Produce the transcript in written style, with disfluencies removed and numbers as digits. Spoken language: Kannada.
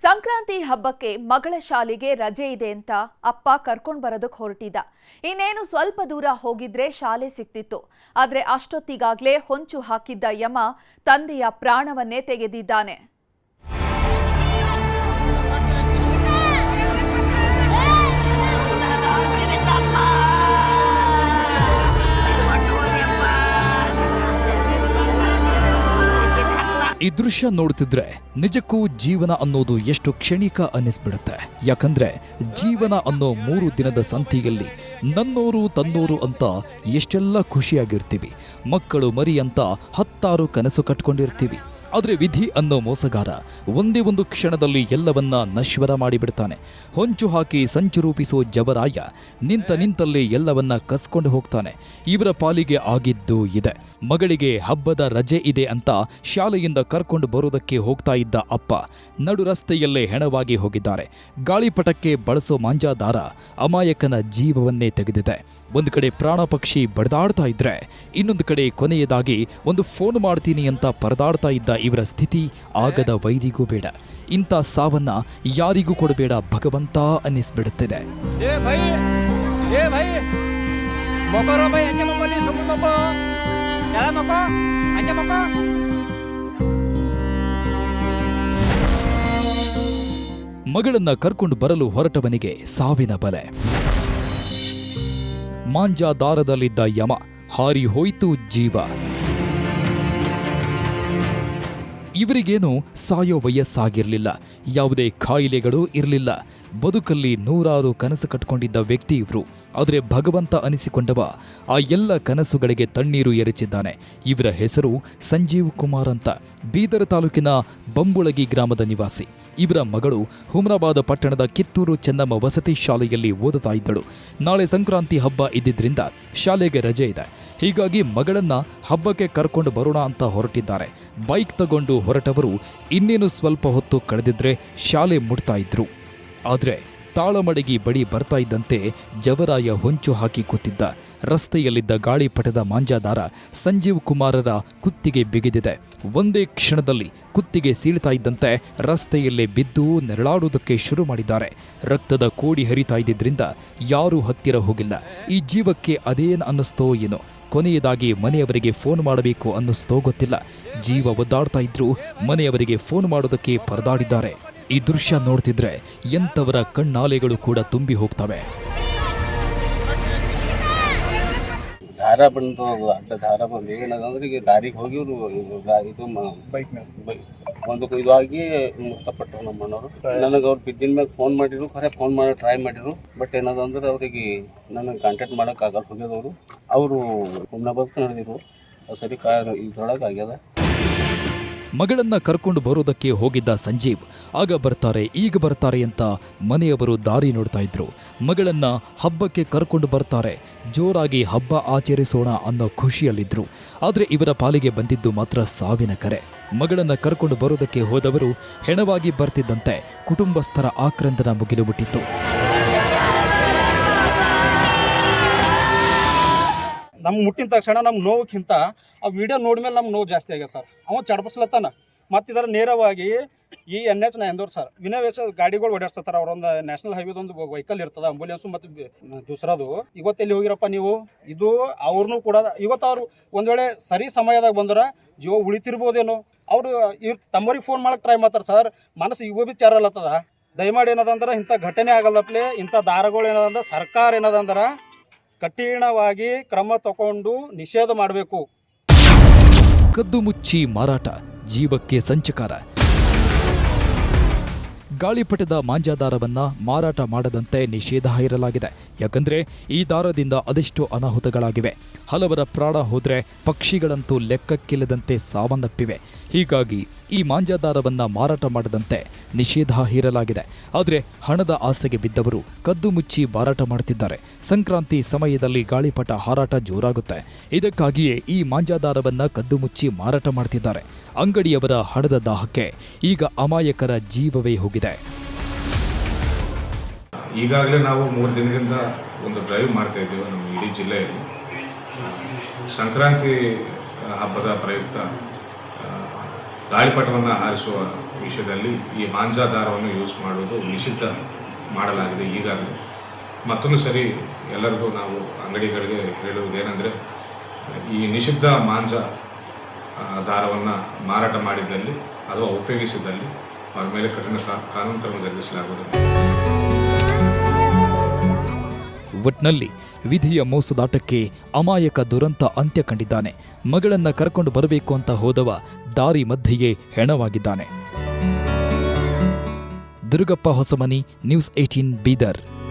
ಸಂಕ್ರಾಂತಿ ಹಬ್ಬಕ್ಕೆ ಮಗಳ ಶಾಲೆಗೆ ರಜೆ ಇದೆ ಅಂತ ಅಪ್ಪ ಕರ್ಕೊಂಡು ಬರೋದಕ್ಕೆ ಹೊರಟಿದ್ದ. ಇನ್ನೇನು ಸ್ವಲ್ಪ ದೂರ ಹೋಗಿದ್ರೆ ಶಾಲೆ ಸಿಕ್ತಿತ್ತು. ಆದ್ರೆ ಅಷ್ಟೊತ್ತಿಗಾಗ್ಲೇ ಹೊಂಚು ಹಾಕಿದ್ದ ಯಮ ತಂದೆಯ ಪ್ರಾಣವನ್ನೇ ತೆಗೆದಿದ್ದಾನೆ. ಈ ದೃಶ್ಯ ನೋಡ್ತಿದ್ರೆ ನಿಜಕ್ಕೂ ಜೀವನ ಅನ್ನೋದು ಎಷ್ಟು ಕ್ಷಣಿಕ ಅನ್ನಿಸ್ಬಿಡುತ್ತೆ. ಯಾಕಂದ್ರೆ ಜೀವನ ಅನ್ನೋ 3 ದಿನದ ಸಂತಿಯಲ್ಲಿ ನನ್ನೋರು ತನ್ನೋರು ಅಂತ ಎಷ್ಟೆಲ್ಲ ಖುಷಿಯಾಗಿರ್ತೀವಿ. ಮಕ್ಕಳು ಮರಿ ಅಂತ 10 ಕನಸು ಕಟ್ಕೊಂಡಿರ್ತೀವಿ. ಆದರೆ ವಿಧಿ ಅನ್ನೋ ಮೋಸಗಾರ ಒಂದೇ ಒಂದು ಕ್ಷಣದಲ್ಲಿ ಎಲ್ಲವನ್ನ ನಶ್ವರ ಮಾಡಿಬಿಡ್ತಾನೆ. ಹೊಂಚು ಹಾಕಿ ಸಂಚು ರೂಪಿಸೋ ಜಬರಾಯ ನಿಂತಲ್ಲೇ ಎಲ್ಲವನ್ನ ಕಸ್ಕೊಂಡು ಹೋಗ್ತಾನೆ. ಇವರ ಪಾಲಿಗೆ ಆಗಿದ್ದು ಇದೆ. ಮಗಳಿಗೆ ಹಬ್ಬದ ರಜೆ ಇದೆ ಅಂತ ಶಾಲೆಯಿಂದ ಕರ್ಕೊಂಡು ಬರೋದಕ್ಕೆ ಹೋಗ್ತಾ ಇದ್ದ ಅಪ್ಪ ನಡು ರಸ್ತೆಯಲ್ಲೇ ಹೆಣವಾಗಿ ಹೋಗಿದ್ದಾರೆ. ಗಾಳಿಪಟಕ್ಕೆ ಬಳಸೋ ಮಾಂಜಾದಾರ ಅಮಾಯಕನ ಜೀವವನ್ನೇ ತೆಗೆದಿದೆ. ಒಂದು ಕಡೆ ಪ್ರಾಣ ಪಕ್ಷಿ ಬಡದಾಡ್ತಾ ಇದ್ರೆ, ಇನ್ನೊಂದು ಕಡೆ ಕೊನೆಯದಾಗಿ ಒಂದು ಫೋನ್ ಮಾಡ್ತೀನಿ ಅಂತ ಪರದಾಡ್ತಾ ಇದ್ದ ಇವರ ಸ್ಥಿತಿ ಆಗದ ವೈರಿಗೂ ಬೇಡ. ಇಂಥ ಸಾವನ್ನ ಯಾರಿಗೂ ಕೊಡಬೇಡ ಭಗವಂತ ಅನ್ನಿಸ್ಬಿಡುತ್ತಿದೆ. ಮಗಳನ್ನ ಕರ್ಕೊಂಡು ಬರಲು ಹೊರಟವನಿಗೆ ಸಾವಿನ ಬಲೆ. ಮಾಂಜಾ ದಾರದಲ್ಲಿದ್ದ ಯಮ ಹಾರಿ ಹೋಯಿತು ಜೀವ. ಇವರಿಗೇನು ಸಾಯೋ ವಯಸ್ಸಾಗಿರಲಿಲ್ಲ, ಯಾವುದೇ ಕಾಯಿಲೆಗಳು ಇರಲಿಲ್ಲ. ಬದುಕಲ್ಲಿ 100 ಕನಸು ಕಟ್ಕೊಂಡಿದ್ದ ವ್ಯಕ್ತಿ ಇವರು. ಆದರೆ ಭಗವಂತ ಅನಿಸಿಕೊಂಡವ ಆ ಎಲ್ಲ ಕನಸುಗಳಿಗೆ ತಣ್ಣೀರು ಎರಚಿದ್ದಾನೆ. ಇವರ ಹೆಸರು ಸಂಜೀವ್ ಕುಮಾರ್ ಅಂತ. ಬೀದರ್ ತಾಲೂಕಿನ ಬಂಬುಳಗಿ ಗ್ರಾಮದ ನಿವಾಸಿ. ಇವರ ಮಗಳು ಹುಮ್ರಾಬಾದ್ ಪಟ್ಟಣದ ಕಿತ್ತೂರು ಚೆನ್ನಮ್ಮ ವಸತಿ ಶಾಲೆಯಲ್ಲಿ ಓದುತ್ತಾ ಇದ್ದಳು. ನಾಳೆ ಸಂಕ್ರಾಂತಿ ಹಬ್ಬ ಇದ್ದಿದ್ರಿಂದ ಶಾಲೆಗೆ ರಜೆ ಇದೆ. ಹೀಗಾಗಿ ಮಗಳನ್ನ ಹಬ್ಬಕ್ಕೆ ಕರ್ಕೊಂಡು ಬರೋಣ ಅಂತ ಹೊರಟಿದ್ದಾರೆ. ಬೈಕ್ ತಗೊಂಡು ಹೊರಟವರು ಇನ್ನೇನು ಸ್ವಲ್ಪ ಹೊತ್ತು ಕಳೆದಿದ್ರೆ ಶಾಲೆ ಮುಟ್ತಾ ಇದ್ರು. ಆದರೆ ತಾಳಮಡಗಿ ಬಳಿ ಬರ್ತಾ ಇದ್ದಂತೆ ಜವರಾಯ ಹೊಂಚು ಹಾಕಿ ಕೂತಿದ್ದ. ರಸ್ತೆಯಲ್ಲಿದ್ದ ಗಾಳಿಪಟದ ಮಾಂಜಾದಾರ ಸಂಜೀವ್ ಕುಮಾರರ ಕುತ್ತಿಗೆ ಬಿಗಿದಿದೆ. ಒಂದೇ ಕ್ಷಣದಲ್ಲಿ ಕುತ್ತಿಗೆ ಸೀಳ್ತಾ ಇದ್ದಂತೆ ರಸ್ತೆಯಲ್ಲೇ ಬಿದ್ದು ನೆರಳಾಡುವುದಕ್ಕೆ ಶುರು ಮಾಡಿದ್ದಾರೆ. ರಕ್ತದ ಕೋಡಿ ಹರಿತಾ ಇದ್ದಿದ್ರಿಂದ ಯಾರೂ ಹತ್ತಿರ ಹೋಗಿಲ್ಲ. ಈ ಜೀವಕ್ಕೆ ಅದೇನು ಅನ್ನಿಸ್ತೋ ಏನೋ. ಕೊನೆಯದಾಗಿ ಮನೆಯವರಿಗೆ ಫೋನ್ ಮಾಡಬೇಕು ಅನ್ನಿಸ್ತೋ ಗೊತ್ತಿಲ್ಲ. ಜೀವ ಒದ್ದಾಡ್ತಾ ಇದ್ರೂ ಮನೆಯವರಿಗೆ ಫೋನ್ ಮಾಡೋದಕ್ಕೆ ಪರದಾಡಿದ್ದಾರೆ. ಈ ದೃಶ್ಯ ನೋಡ್ತಿದ್ರೆ ಎಂಥವರ ಕಣ್ಣಾಲೆಗಳು ಕೂಡ ತುಂಬಿ ಹೋಗ್ತವೆ. ಧಾರ ಬಂದು ಅಡ್ಡ ಧಾರ ಬಂದು ಏನದಂದ್ರೆ ಈಗ ದಾರಿಗೆ ಹೋಗಿವ್ರು ಇದು ಒಂದು ಇದಾಗಿ ಮೃತಪಟ್ಟರು ನಮ್ಮ ಮನವರು. ನನಗೆ ಅವ್ರು ಬಿದ್ದಿನ ಮ್ಯಾಗ ಫೋನ್ ಮಾಡಿದ್ರು, ಖರೆ ಫೋನ್ ಮಾಡಿ ಟ್ರೈ ಮಾಡಿದ್ರು. ಬಟ್ ಏನದಂದ್ರೆ ಅವ್ರಿಗೆ ನನಗೆ ಕಾಂಟ್ಯಾಕ್ಟ್ ಮಾಡಕ್ ಆಗಲ್ಲ ಹೋಗ್ಯದವರು. ಅವರು ಹುಮ್ನಾಬಾದ್ ನಡೆದಿರು ಸರಿ ಇದ್ರೊಳಗೆ ಆಗ್ಯದ. ಮಗಳನ್ನ ಕರ್ಕೊಂಡು ಬರೋದಕ್ಕೆ ಹೋಗಿದ್ದ ಸಂಜೀವ್ ಆಗ ಬರ್ತಾರೆ ಈಗ ಬರ್ತಾರೆ ಅಂತ ಮನೆಯವರು ದಾರಿ ನೋಡ್ತಾ ಇದ್ರು. ಮಗಳನ್ನ ಹಬ್ಬಕ್ಕೆ ಕರ್ಕೊಂಡು ಬರ್ತಾರೆ, ಜೋರಾಗಿ ಹಬ್ಬ ಆಚರಿಸೋಣ ಅನ್ನೋ ಖುಷಿಯಲ್ಲಿದ್ರು. ಆದರೆ ಇವರ ಪಾಲಿಗೆ ಬಂದಿದ್ದು ಮಾತ್ರ ಸಾವಿನ ಕರೆ. ಮಗಳನ್ನ ಕರ್ಕೊಂಡು ಬರೋದಕ್ಕೆ ಹೋದವರು ಹೆಣವಾಗಿ ಬರ್ತಿದ್ದಂತೆ ಕುಟುಂಬಸ್ಥರ ಆಕ್ರಂದನ ಮುಗಿಲು ಮುಟ್ಟಿತ್ತು. ನಮ್ಗೆ ಮುಟ್ಟಿದ ತಕ್ಷಣ ನಮ್ಮ ನೋವಕ್ಕಿಂತ ಆ ವಿಡಿಯೋ ನೋಡಿದ್ಮೇಲೆ ನಮ್ಮ ನೋವು ಜಾಸ್ತಿ ಆಗ್ಯದ ಸರ್. ಅವ ಚಡಪಸ್ಲತ್ತಾನ. ಮತ್ತು ಇದರ ನೇರವಾಗಿ ಈ NH 9 ಸರ್ ವಿನವೇಶ ಗಾಡಿಗಳು ಓಡಾಡ್ಸ್ತಾರೆ. ಅವರೊಂದು ನ್ಯಾಷನಲ್ ಹೈವೇದೊಂದು ವೆಹಿಕಲ್ ಇರ್ತದೆ, ಆಂಬುಲೆನ್ಸು ಮತ್ತು ದೂಸರದು. ಇವತ್ತೆಲ್ಲಿ ಹೋಗಿರಪ್ಪ ನೀವು? ಇದು ಅವ್ರನ್ನೂ ಕೂಡ ಇವತ್ತು ಅವರು ಒಂದು ವೇಳೆ ಸರಿ ಸಮಯದಾಗ ಬಂದ್ರೆ ಜೀವ ಉಳಿತಿರ್ಬೋದೇನೋ. ಅವರು ತಮ್ಮವ್ರಿಗೆ ಫೋನ್ ಮಾಡಕ್ಕೆ ಟ್ರೈ ಮಾಡ್ತಾರೆ ಸರ್. ಮನಸ್ಸು ಇವ ಬಿ ಚಾರಲ್ಲತ್ತದ. ದಯಮಾಡಿ ಏನದಂದ್ರೆ ಇಂಥ ಘಟನೆ ಆಗಲ್ಲಪ್ಲೆ ಇಂಥ ದಾರಗಳು ಏನದಂದ್ರೆ ಸರ್ಕಾರ ಏನದಂದ್ರೆ ಕಠಿಣವಾಗಿ ಕ್ರಮ ತಗೊಂಡು ನಿಷೇಧ ಮಾಡಬೇಕು. ಕದ್ದು ಮುಚ್ಚಿ ಮಾರಾಟ ಜೀವಕ್ಕೆ ಸಂಚಕಾರ. ಗಾಳಿಪಟದ ಮಾಂಜಾದಾರವನ್ನ ಮಾರಾಟ ಮಾಡದಂತೆ ನಿಷೇಧ ಹೇರಲಾಗಿದೆ. ಯಾಕಂದ್ರೆ ಈ ದಾರದಿಂದ ಅದೆಷ್ಟು ಅನಾಹುತಗಳಾಗಿವೆ. ಹಲವರ ಪ್ರಾಣ ಹೋದ್ರೆ ಪಕ್ಷಿಗಳಂತೂ ಲೆಕ್ಕಕ್ಕಿಲ್ಲದಂತೆ ಸಾವನ್ನಪ್ಪಿವೆ. ಹೀಗಾಗಿ ಈ ಮಾಂಜಾದಾರವನ್ನ ಮಾರಾಟ ಮಾಡದಂತೆ ನಿಷೇಧ ಹೇರಲಾಗಿದೆ. ಆದರೆ ಹಣದ ಆಸೆಗೆ ಬಿದ್ದವರು ಕದ್ದು ಮುಚ್ಚಿ ಮಾರಾಟ ಮಾಡುತ್ತಿದ್ದಾರೆ. ಸಂಕ್ರಾಂತಿ ಸಮಯದಲ್ಲಿ ಗಾಳಿಪಟ ಹಾರಾಟ ಜೋರಾಗುತ್ತೆ. ಇದಕ್ಕಾಗಿಯೇ ಈ ಮಾಂಜಾದಾರವನ್ನ ಕದ್ದು ಮುಚ್ಚಿ ಮಾರಾಟ ಮಾಡ್ತಿದ್ದಾರೆ. ಅಂಗಡಿಯವರ ಹಣದ ದಾಹಕ್ಕೆ ಈಗ ಅಮಾಯಕರ ಜೀವವೇ ಹೋಗಿದೆ. ಈಗಾಗಲೇ ನಾವು 3 ದಿನದಿಂದ ಒಂದು ಡ್ರೈವ್ ಮಾಡ್ತಾ ಇದ್ದೇವೆ ನಮ್ಮ ಇಡೀ ಜಿಲ್ಲೆಯಲ್ಲಿ. ಸಂಕ್ರಾಂತಿ ಹಬ್ಬದ ಪ್ರಯುಕ್ತ ಗಾಳಿಪಟವನ್ನು ಹಾರಿಸುವ ವಿಷಯದಲ್ಲಿ ಈ ಮಾಂಜಾ ದಾರವನ್ನು ಯೂಸ್ ಮಾಡುವುದು ನಿಷಿದ್ಧ ಮಾಡಲಾಗಿದೆ ಈಗಾಗಲೇ. ಮತ್ತೊಂದು ಸರಿ ಎಲ್ಲರಿಗೂ ನಾವು ಅಂಗಡಿಗಳಿಗೆ ಹೇಳುವುದೇನೆಂದರೆ, ಈ ನಿಷಿದ್ಧ ಮಾಂಜಾ ದಾರವನ್ನು ಮಾರಾಟ ಮಾಡಿದ್ದಲ್ಲಿ ಅಥವಾ ಉಪಯೋಗಿಸಿದಲ್ಲಿ ಅವರ ಮೇಲೆ ಕಠಿಣ ಕಾನೂನು ಕ್ರಮ ಜರುಗಿಸಲಾಗುವುದು. ಒಟ್ನಲ್ಲಿ ವಿಧಿಯ ಮೋಸದಾಟಕ್ಕೆ ಅಮಾಯಕ ದುರಂತ ಅಂತ್ಯ ಕಂಡಿದ್ದಾನೆ. ಮಗಳನ್ನ ಕರ್ಕೊಂಡು ಬರಬೇಕು ಅಂತ ಹೋದವ ದಾರಿ ಮಧ್ಯೆಯೇ ಹೆಣವಾಗಿದ್ದಾನೆ. ದುರ್ಗಪ್ಪ ಹೊಸಮನಿ, ನ್ಯೂಸ್ 18 ಬೀದರ್.